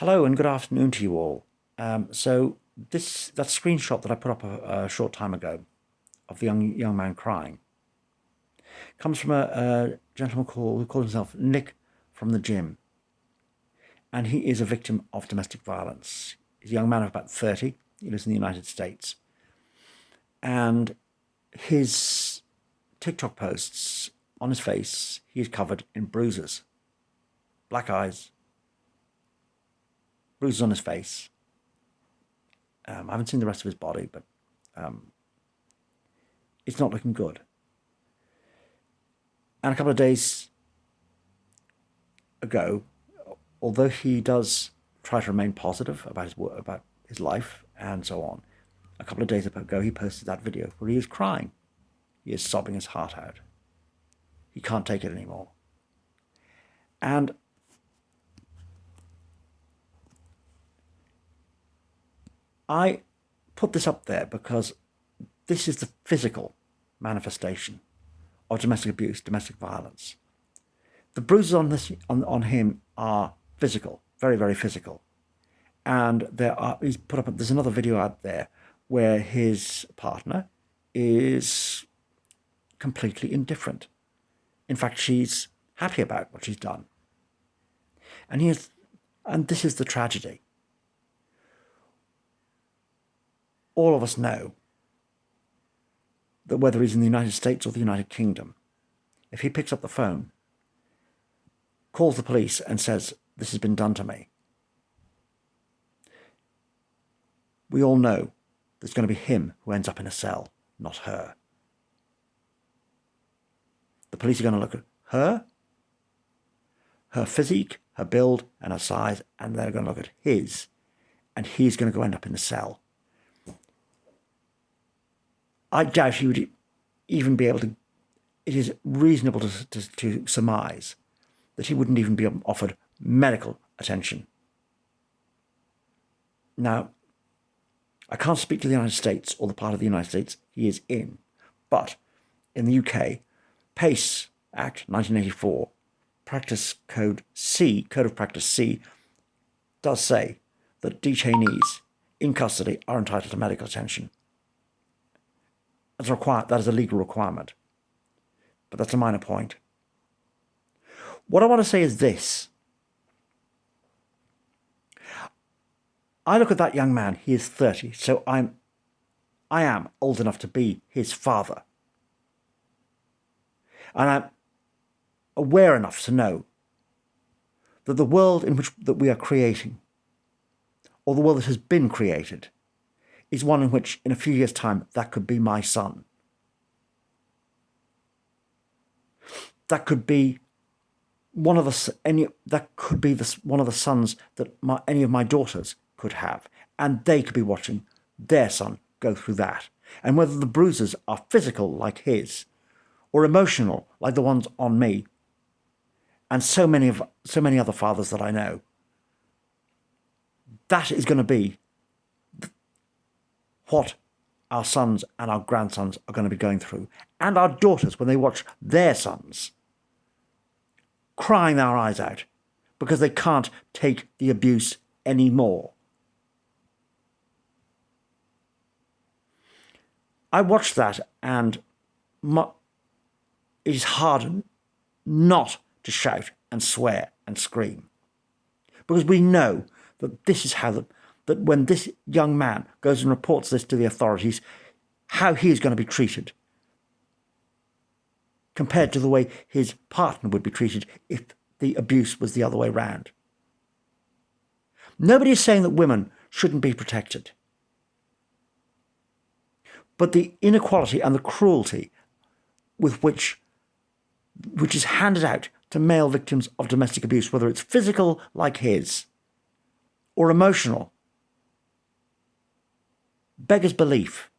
Hello and good afternoon to you all. That screenshot that I put up a short time ago of the young man crying comes from a gentleman who calls himself Nick from the gym, and he is a victim of domestic violence. He's a young man of about 30. He lives in the United States, and his TikTok posts on his face, he is covered in bruises, black eyes, bruises on his face. I haven't seen the rest of his body, but it's not looking good. And a couple of days ago, although he does try to remain positive about his life and so on, a couple of days ago he posted that video where he is crying. He is sobbing his heart out. He can't take it anymore. And I put this up there because this is the physical manifestation of domestic abuse, domestic violence. The bruises on him are physical, very, very physical. And there's another video out there where his partner is completely indifferent. In fact, she's happy about what she's done. And this is the tragedy. All of us know that whether he's in the United States or the United Kingdom, if he picks up the phone, calls the police and says, "This has been done to me," we all know there's going to be him who ends up in a cell, not her. The police are going to look at her physique, her build, and her size, and they're going to look at his, and he's going to go end up in the cell. I doubt he would even be able to. It is reasonable to surmise that he wouldn't even be offered medical attention. Now, I can't speak to the United States or the part of the United States he is in, but in the UK, PACE Act 1984, Practice Code C, Code of Practice C, does say that detainees in custody are entitled to medical attention. That is a legal requirement. But that's a minor point. What I want to say is this. I look at that young man, he is 30, so I am old enough to be his father. And I'm aware enough to know that the world that we are creating, or the world that has been created, is one in which, in a few years' time, that could be my son. That could be one of the sons that any of my daughters could have, and they could be watching their son go through that. And whether the bruises are physical like his, or emotional like the ones on me, and so many other fathers that I know, that is going to be what our sons and our grandsons are going to be going through, and our daughters when they watch their sons crying their eyes out because they can't take the abuse anymore. I watched that, and it is hard not to shout and swear and scream, because we know that this is that when this young man goes and reports this to the authorities, how he is going to be treated compared to the way his partner would be treated if the abuse was the other way round. Nobody is saying that women shouldn't be protected. But the inequality and the cruelty with which is handed out to male victims of domestic abuse, whether it's physical like his or emotional, beggars belief.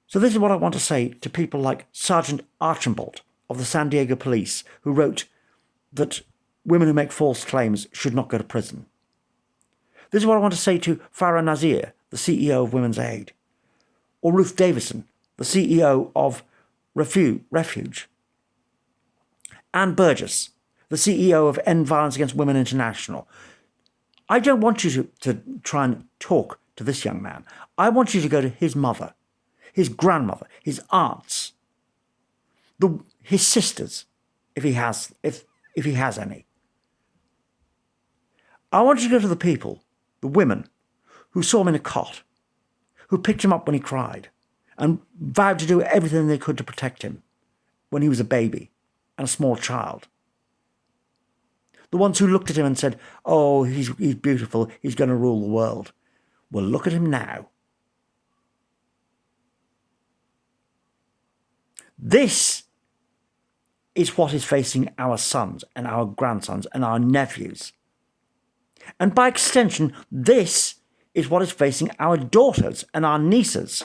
So this is what I want to say to people like Sergeant Archambault of the San Diego Police, who wrote that women who make false claims should not go to prison. This is what I want to say to Farah Nazir, the CEO of Women's Aid, or Ruth Davison, the CEO of Refuge, Anne Burgess, the CEO of End Violence Against Women International, I don't want you to try and talk to this young man. I want you to go to his mother, his grandmother, his aunts, his sisters, if he has any. I want you to go to the people, the women, who saw him in a cot, who picked him up when he cried, and vowed to do everything they could to protect him when he was a baby and a small child. The ones who looked at him and said, oh, he's beautiful, he's going to rule the world. Well, look at him now. This is what is facing our sons and our grandsons and our nephews. And by extension, this is what is facing our daughters and our nieces.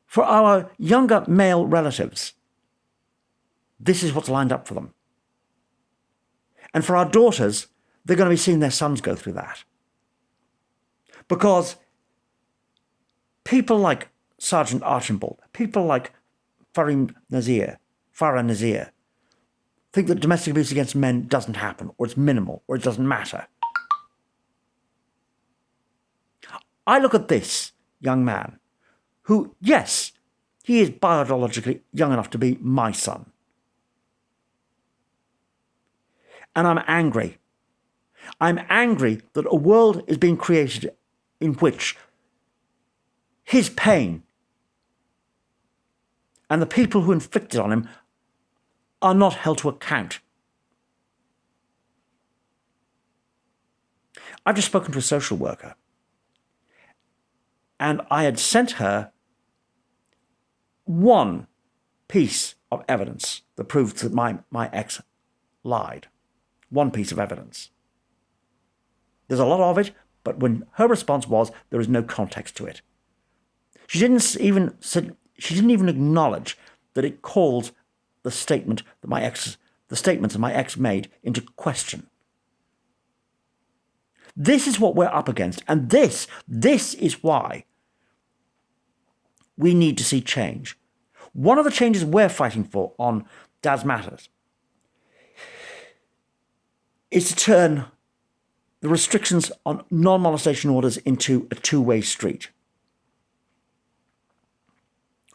For our younger male relatives, this is what's lined up for them. And for our daughters, they're going to be seeing their sons go through that. Because people like Sergeant Archibald, people like Farah Nazir, think that domestic abuse against men doesn't happen, or it's minimal, or it doesn't matter. I look at this young man who, yes, he is biologically young enough to be my son. And I'm angry. I'm angry that a world is being created in which his pain and the people who inflicted on him are not held to account. I've just spoken to a social worker, and I had sent her one piece of evidence that proved that my ex lied. One piece of evidence. There's a lot of it, but when her response was, there is no context to it. She didn't even acknowledge that it calls the statements that my ex made into question. This is what we're up against, and this is why we need to see change. One of the changes we're fighting for on Dad's Matters is to turn the restrictions on non-molestation orders into a two-way street.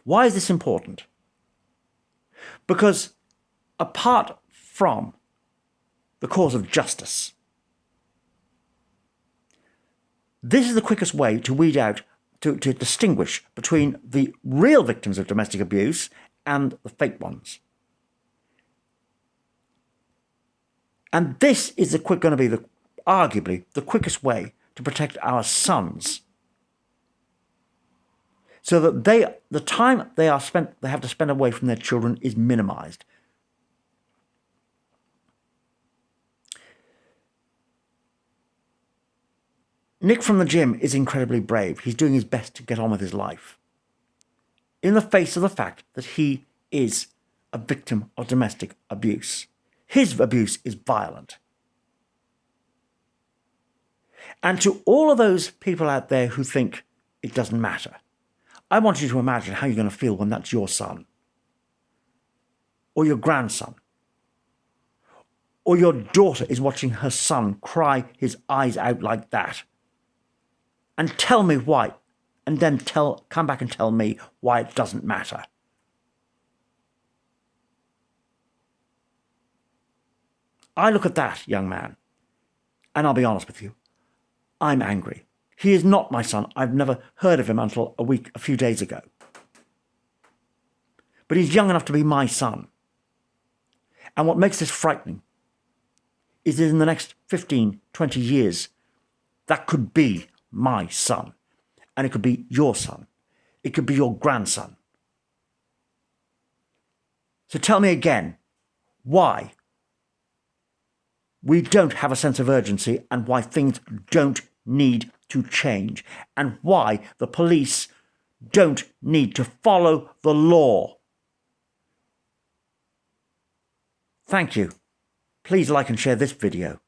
Why is this important? Because apart from the cause of justice, this is the quickest way to weed out, to distinguish between the real victims of domestic abuse and the fake ones. And this is going to be arguably the quickest way to protect our sons, so that the time they have to spend away from their children is minimized. Nick from the gym is incredibly brave. He's doing his best to get on with his life, in the face of the fact that he is a victim of domestic abuse. His abuse is violent. And to all of those people out there who think it doesn't matter, I want you to imagine how you're going to feel when that's your son, or your grandson, or your daughter is watching her son cry his eyes out like that. And tell me why, and then come back and tell me why it doesn't matter. I look at that young man, and I'll be honest with you, I'm angry. He is not my son. I've never heard of him until a few days ago. But he's young enough to be my son. And what makes this frightening is that in the next 15, 20 years, that could be my son. And it could be your son. It could be your grandson. So tell me again, why we don't have a sense of urgency, and why things don't need to change, and why the police don't need to follow the law. Thank you. Please like and share this video.